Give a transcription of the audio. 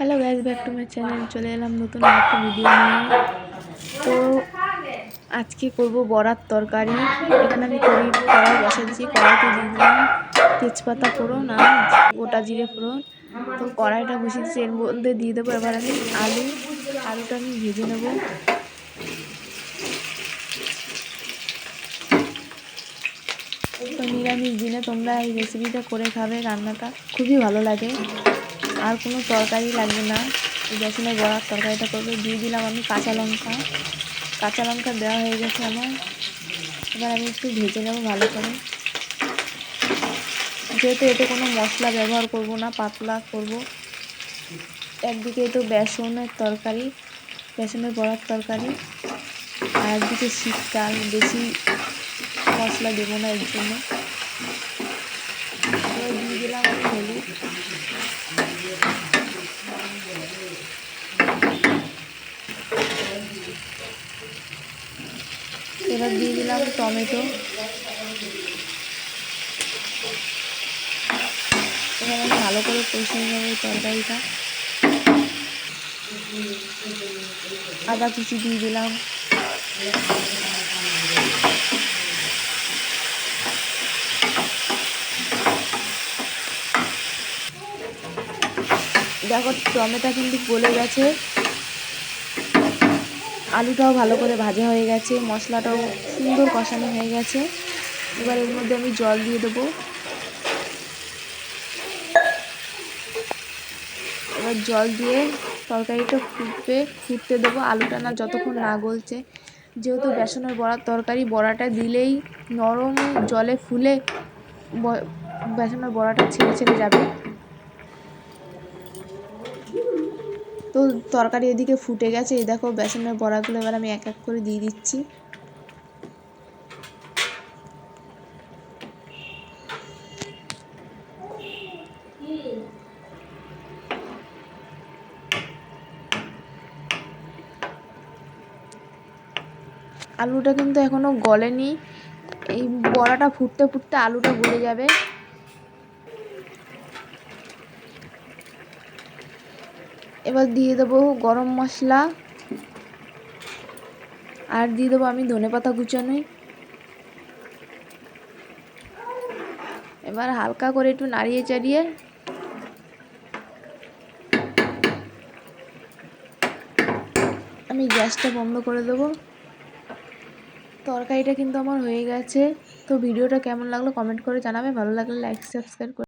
Hello guys, back to my channel. চলে এলাম নতুন একটা ভিডিও নিয়ে। তো আজকে করব বড়ার তরকারি। এখানে আমি কড়াই বসাচ্ছি। কড়াইতে দিয়ে দিলাম তেজপাতা ফোড়ন আর গোটা জিরে ফোড়ন। তো কড়াইটা বসিয়েছি, এর মধ্যে দিয়ে দেবো এবার আমি আলুটা আমি ভেজে নেব। তো নিরামিষ দিনে তোমরা এই রেসিপিটা করে খাবে, রান্নাটা খুবই ভালো লাগে। আর কোনো তরকারি লাগবে না, এই বেসনের বড়ার তরকারিটা করবে। দিয়ে দিলাম আমি কাঁচা লঙ্কা দেওয়া হয়ে গেছে আমার। এবার আমি একটু ভেজে নেব ভালো করে। যেহেতু এতে কোনো মশলা ব্যবহার করব না, পাতলা করব। একদিকে তো বেসনের বড়ার তরকারি, আর একদিকে শীতকাল, বেশি মশলা দেবো না এর জন্য। এবার দিয়ে দিলাম আমি হলুদ, এবার দিয়ে দিলাম টমেটো। এবার আমি ভালো করে কষিয়ে নেব এই তরকারিটা। আদা কুচি দিয়ে দিলাম। দেখো টমেটো কিন্তু গলে গেছে, আলুটাও ভালো করে ভাজা হয়ে গেছে, মশলাটাও সুন্দর কষানো হয়ে গেছে। এবার এর মধ্যে আমি জল দিয়ে দেবো। এবার জল দিয়ে তরকারিটা ফুটতে দেবো। আলুটা যতক্ষণ না গলছে, যেহেতু বেসনের বড়ার তরকারি, বড়াটা দিলেই নরম জলে ফুলে বেসনের বড়াটা ছেড়ে যাবে। তো তরকারি এদিকে ফুটে গেছে, এই দেখো বেসনের বড়াগুলো এবার আমি এক এক করে দিয়ে দিচ্ছি। আলুটা কিন্তু এখনো গলেনি, এই বড়াটা ফুটতে ফুটতে আলুটা গলে যাবে। এবার দিয়ে দেবো গরম মশলা, আর দিয়ে দেবো আমি ধনেপাতা কুচানো। এবার হালকা করে একটু নাড়িয়ে চাড়িয়ে আমি গ্যাসটা বন্ধ করে দেবো। তরকারিটা কিন্তু আমার হয়ে গেছে। তো ভিডিওটা কেমন লাগলো কমেন্ট করে জানাবে, ভালো লাগলে লাইক সাবস্ক্রাইব করে